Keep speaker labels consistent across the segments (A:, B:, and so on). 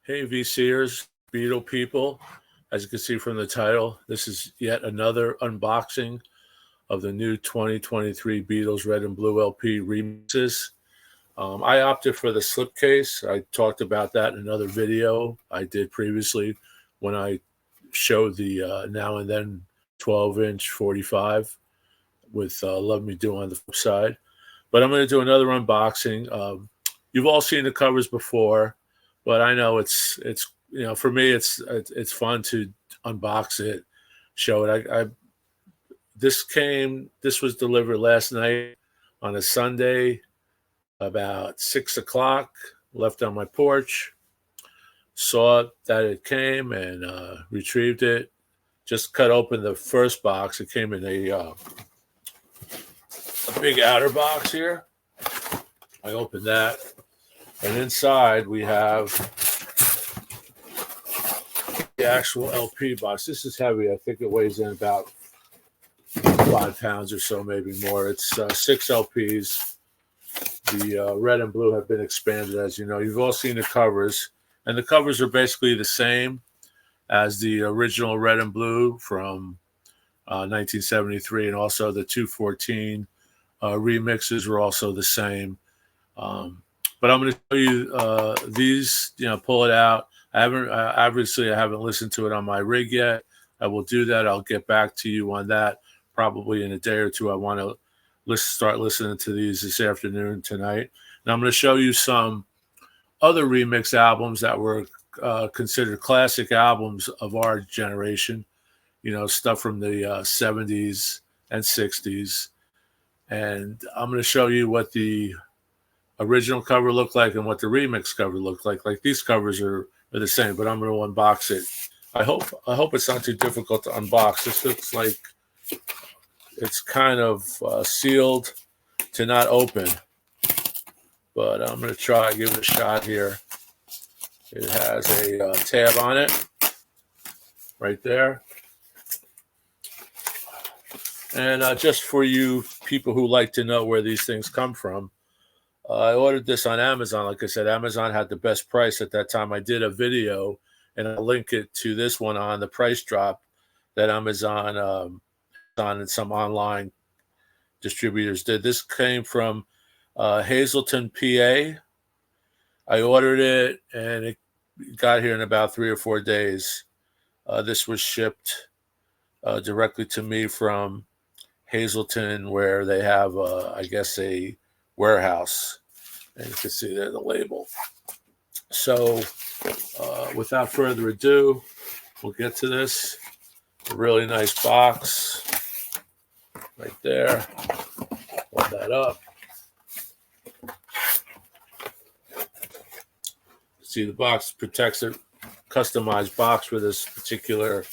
A: Hey, VCers, Beatle people. As you can see from the title, this is yet another unboxing of the new 2023 Beatles Red and Blue LP remixes. I opted for the slipcase. I talked about that in another video I did previously when I showed the Now and Then 12-inch 45 with Love Me Do on the flip side. But I'm going to do another unboxing. You've all seen the covers before, but I know it's for me it's fun to unbox it, show it. This was delivered last night on a Sunday about 6 o'clock. Left on my porch, saw that it came and retrieved it. Just cut open the first box. It came in a big outer box here. I opened that, and inside we have the actual LP box. This is heavy. I think it weighs in about 5 pounds or so, maybe more. It's 6 LPs. The red and blue have been expanded, as you know. You've all seen the covers, and the covers are basically the same as the original red and blue from 1973, and also the 214 remixes were also the same. But I'm going to show you these. Pull it out. I haven't listened to it on my rig yet. I will do that. I'll get back to you on that probably in a day or two. I want to start listening to these this afternoon, tonight. And I'm going to show you some other remix albums that were considered classic albums of our generation. Stuff from the 70s and 60s. And I'm going to show you what the original cover looked like and what the remix cover looked like. Like, these covers are the same, but I'm going to unbox it. I hope it's not too difficult to unbox. This looks like it's kind of sealed to not open, but I'm going to try, give it a shot here. It has a tab on it right there. And just for you people who like to know where these things come from, I ordered this on Amazon. Like I said, Amazon had the best price at that time. I did a video, and I'll link it to this one on the price drop that Amazon and some online distributors did. This came from Hazleton, PA. I ordered it, and it got here in about 3 or 4 days. This was shipped directly to me from Hazleton, where they have, I guess, a warehouse. And you can see there the label. So without further ado, we'll get to this. A really nice box right there. Hold that up. See, the box protects a customized box for this particular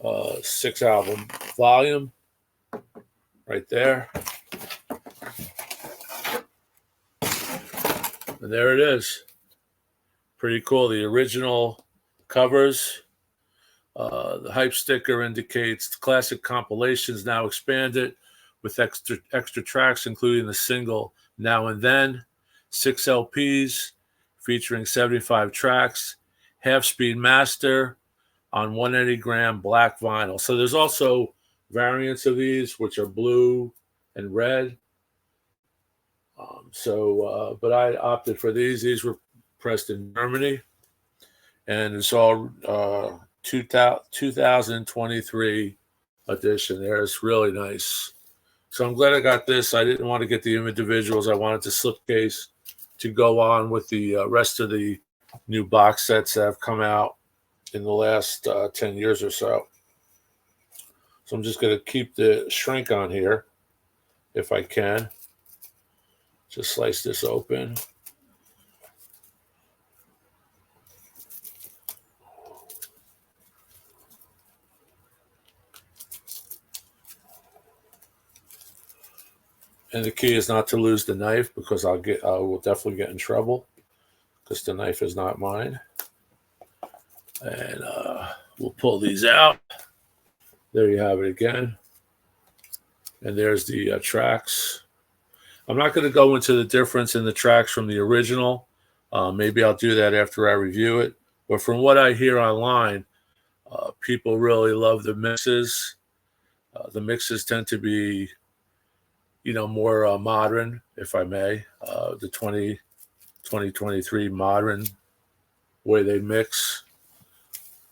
A: 6-album volume right there. And there it is. Pretty cool. The original covers. The hype sticker indicates classic compilations now expanded with extra tracks, including the single Now and Then, 6 LPs featuring 75 tracks, half-speed master on 180-gram black vinyl. So there's also variants of these, which are blue and red. But I opted for these. These were pressed in Germany, and it's all 2023 edition there. It's really nice. So I'm glad I got this. I didn't want to get the individuals. I wanted the slipcase to go on with the rest of the new box sets that have come out in the last 10 years or so. So I'm just going to keep the shrink on here if I can. Just slice this open. And the key is not to lose the knife, because I will definitely get in trouble, because the knife is not mine. And we'll pull these out. There you have it again. And there's the tracks. I'm not going to go into the difference in the tracks from the original Maybe I'll do that after I review it. But from what I hear online, people really love the mixes. The mixes tend to be, more modern, if I may. The 2023 modern way they mix.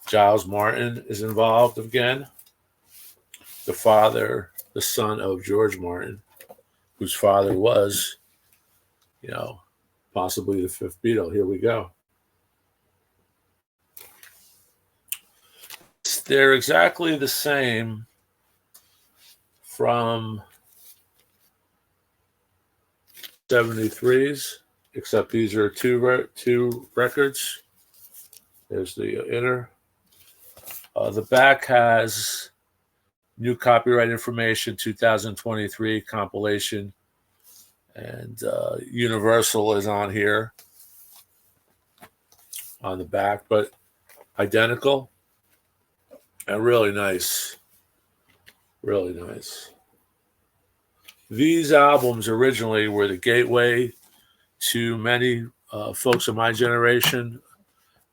A: Giles Martin is involved again. The son of George Martin, whose father was, possibly the fifth Beatle. Here we go. They're exactly the same from 73s, except these are two records. There's the inner. The back has new copyright information, 2023 compilation, and Universal is on here on the back, but identical and really nice. Really nice. These albums originally were the gateway to many folks of my generation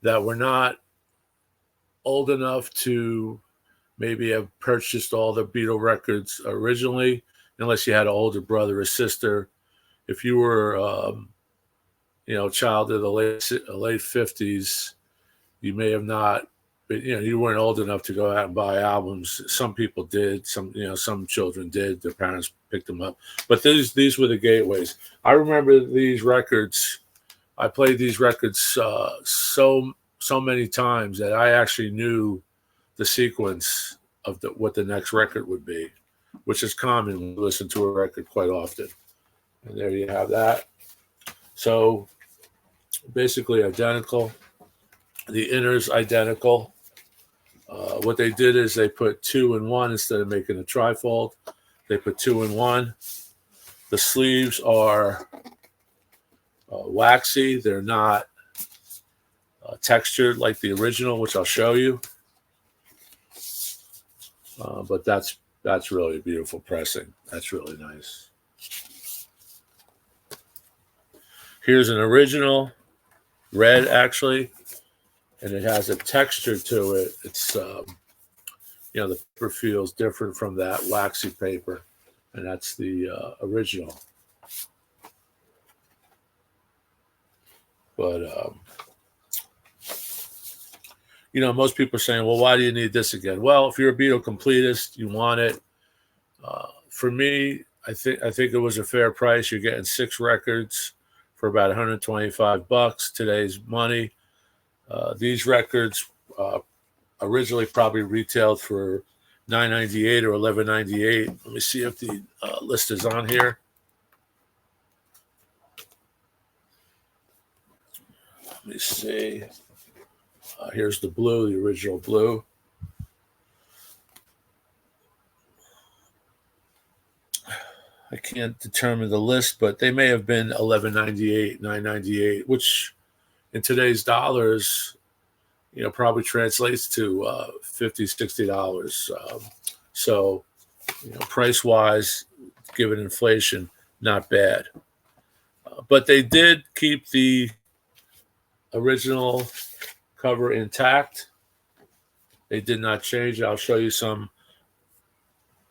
A: that were not old enough to maybe have purchased all the Beatle records originally, unless you had an older brother or sister. If you were, a child of the late 50s, you may have not, you weren't old enough to go out and buy albums. Some people did. Some children did. Their parents picked them up. But these were the gateways. I remember these records. I played these records so many times that I actually knew the sequence of what the next record would be, which is common when you listen to a record quite often. And there you have that. So basically identical. The inner's identical. What they did is they put 2 in 1 instead of making a trifold. They put 2 in 1. The sleeves are waxy. They're not textured like the original, which I'll show you. But that's really beautiful pressing. That's really nice. Here's an original, red actually, and it has a texture to it. It's the paper feels different from that waxy paper, and that's the original. But most people are saying, well, why do you need this again? Well, if you're a Beatle completist, you want it. For me, I think it was a fair price. You're getting 6 records for about $125 today's money. These records originally probably retailed for $9.98 or $11.98. Let me see if the list is on here. Let me see. Here's the blue, the original blue. I can't determine the list, but they may have been $11.98, $9.98, which in today's dollars, probably translates to $50, $60. So, price-wise, given inflation, not bad. But they did keep the original cover intact. They did not change it. I'll show you some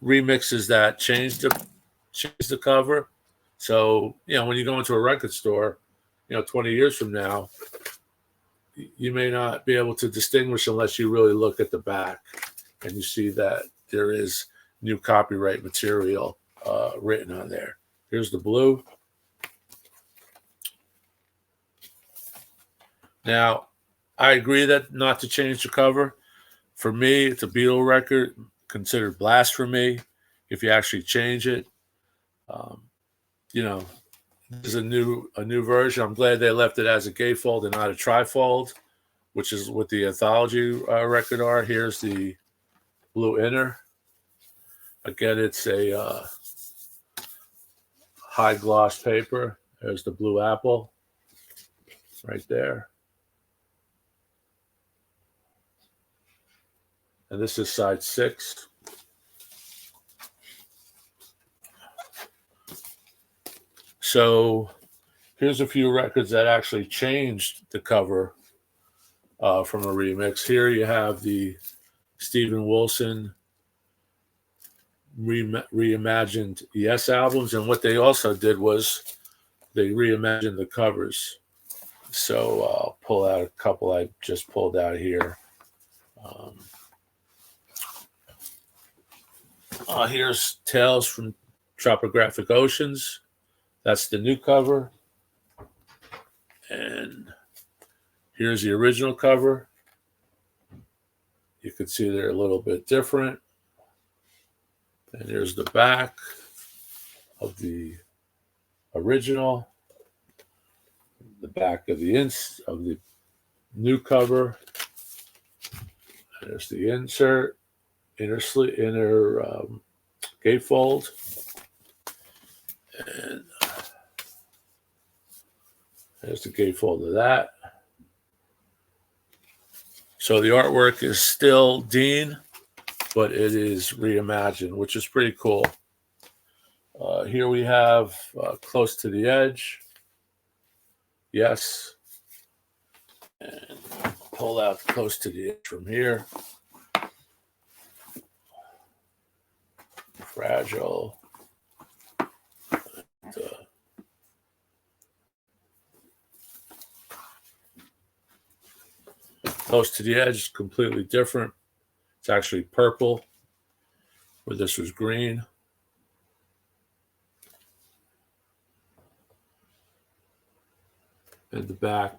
A: remixes that changed the cover. So, when you go into a record store, 20 years from now, you may not be able to distinguish unless you really look at the back and you see that there is new copyright material written on there. Here's the blue. Now, I agree that not to change the cover. For me, it's a Beatle record, considered blasphemy if you actually change it. This is a new version. I'm glad they left it as a gatefold and not a trifold, which is what the anthology record are. Here's the blue inner. Again, it's a high gloss paper. There's the blue apple right there. And this is side 6. So Here's a few records that actually changed the cover from a remix. Here you have the Steven Wilson reimagined Yes albums, and what they also did was they reimagined the covers. So I'll pull out a couple I just pulled out here. Here's Tales from Tropographic Oceans. That's the new cover. And here's the original cover. You can see they're a little bit different. And here's the back of the original, the back of the new cover. And there's the insert, inner gatefold, and there's the gatefold of that. So the artwork is still Dean, but it is reimagined, which is pretty cool. Here we have Close to the Edge. Yes. And pull out Close to the Edge from here. Fragile. And, Close to the Edge is completely different. It's actually purple, where this was green. And the back,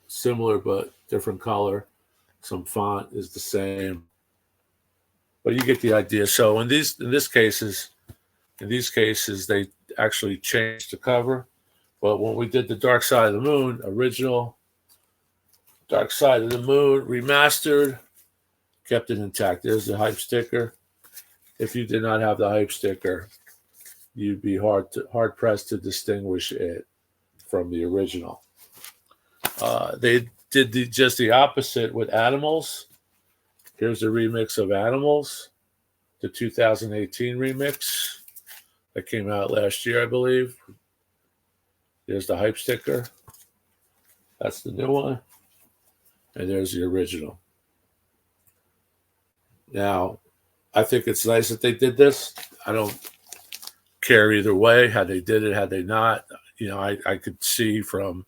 A: similar but different color. Some font is the same, but you get the idea. So in these cases, they actually changed the cover. But when we did the Dark Side of the Moon original, Dark Side of the Moon remastered, kept it intact. There's the hype sticker. If you did not have the hype sticker, you'd be hard pressed to distinguish it from the original. They did just the opposite with Animals. Here's the remix of Animals, the 2018 remix that came out last year, I believe. There's the hype sticker. That's the new one. And there's the original. Now, I think it's nice that they did this. I don't care either way, had they did it, had they not. You know, I could see from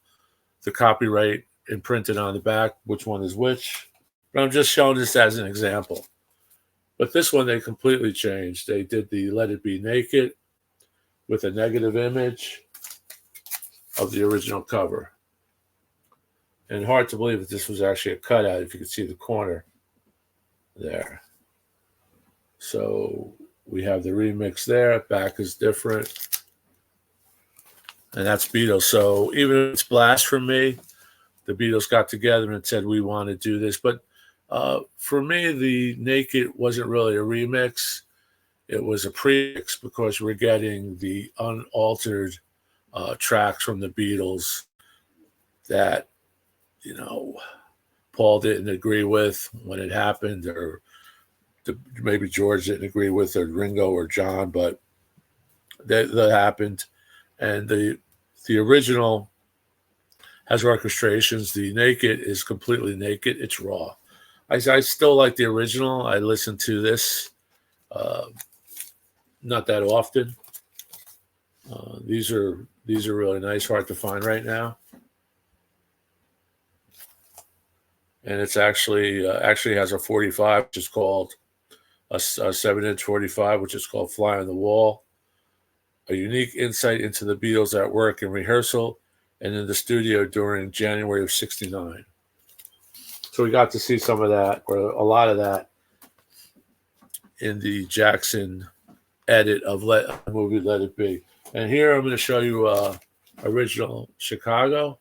A: the copyright imprinted on the back which one is which. But I'm just showing this as an example. But this one they completely changed. They did the Let It Be Naked with a negative image of the original cover. And hard to believe that this was actually a cutout, if you could see the corner there. So we have the remix there. Back is different. And that's Beatles. So even if it's blasphemy, the Beatles got together and said, we want to do this. But for me, the Naked wasn't really a remix. It was a premix because we're getting the unaltered tracks from the Beatles that, you know, Paul didn't agree with when it happened, or maybe George didn't agree with, or Ringo or John, but that happened. And the original has orchestrations. The Naked is completely naked. It's raw. I still like the original. I listen to this not that often. These are really nice, hard to find right now. And it's actually has a 45, which is called a 7-inch 45, which is called Fly on the Wall. A unique insight into the Beatles at work in rehearsal and in the studio during January of '69. So we got to see some of that, or a lot of that, in the Jackson edit of the movie Let It Be. And here I'm going to show you original Chicago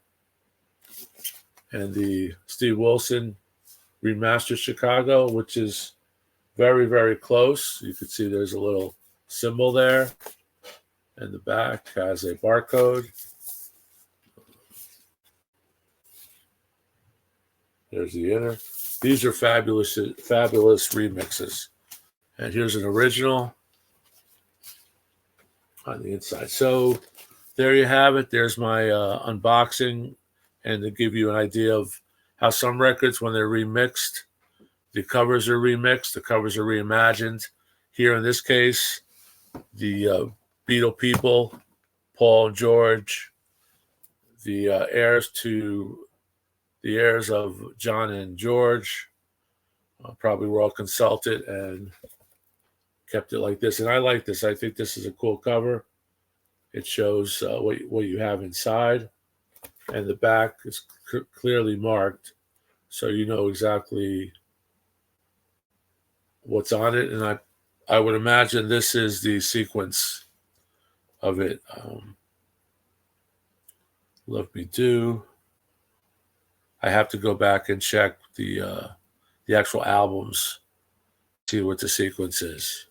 A: and the Steve Wilson remastered Chicago, which is very, very close. You can see there's a little symbol there. And the back has a barcode. There's the inner. These are fabulous remixes. And here's an original on the inside. So there you have it. There's my unboxing, and to give you an idea of how some records, when they're remixed, the covers are remixed, the covers are reimagined. Here in this case, the Beatle people, Paul and George, the heirs of John and George, probably were all consulted and kept it like this. And I like this. I think this is a cool cover. It shows what you have inside, and the back is clearly marked, so you know exactly what's on it. And I would imagine this is the sequence of it. Love Me Do. I have to go back and check the actual albums, see what the sequence is.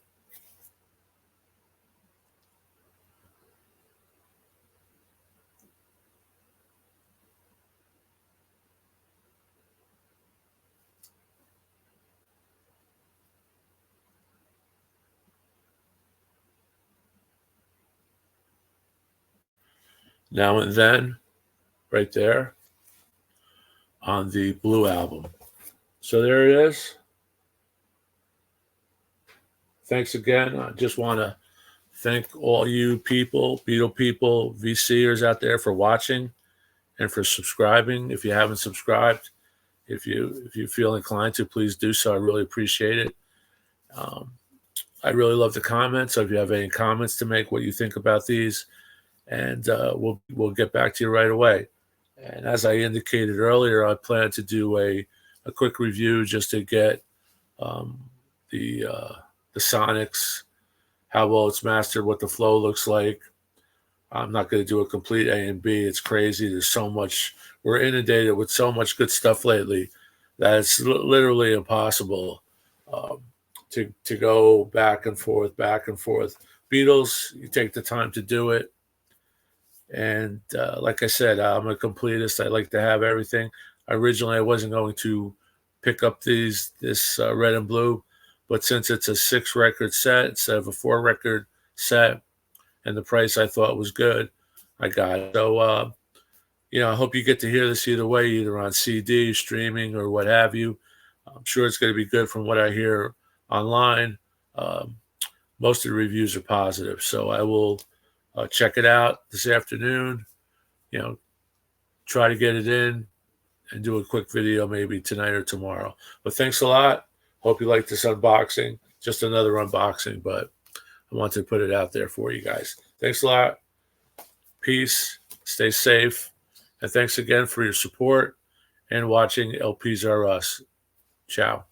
A: Now and Then, right there on the Blue album. So there it is. Thanks again. I just want to thank all you people, Beatle people, VCers out there for watching and for subscribing. If you haven't subscribed, if you feel inclined to, please do so. I really appreciate it. I really love the comments. So if you have any comments to make, what you think about these, and we'll get back to you right away. And as I indicated earlier, I plan to do a quick review just to get the sonics, how well it's mastered, what the flow looks like. I'm not going to do a complete A and B. It's crazy. There's so much. We're inundated with so much good stuff lately that it's literally impossible to go back and forth, back and forth. Beatles, you take the time to do it. And like I said, I'm a completist. I like to have everything. Originally, I wasn't going to pick up this red and blue, but since it's a 6-record set instead of a 4-record set, and the price I thought was good, I got it. So, I hope you get to hear this either way, either on CD, streaming, or what have you. I'm sure it's going to be good from what I hear online. Most of the reviews are positive, so I will check it out this afternoon. Try to get it in and do a quick video maybe tonight or tomorrow. But thanks a lot. Hope you like this unboxing. Just another unboxing, but I wanted to put it out there for you guys. Thanks a lot. Peace. Stay safe. And thanks again for your support and watching LPs Are Us. Ciao.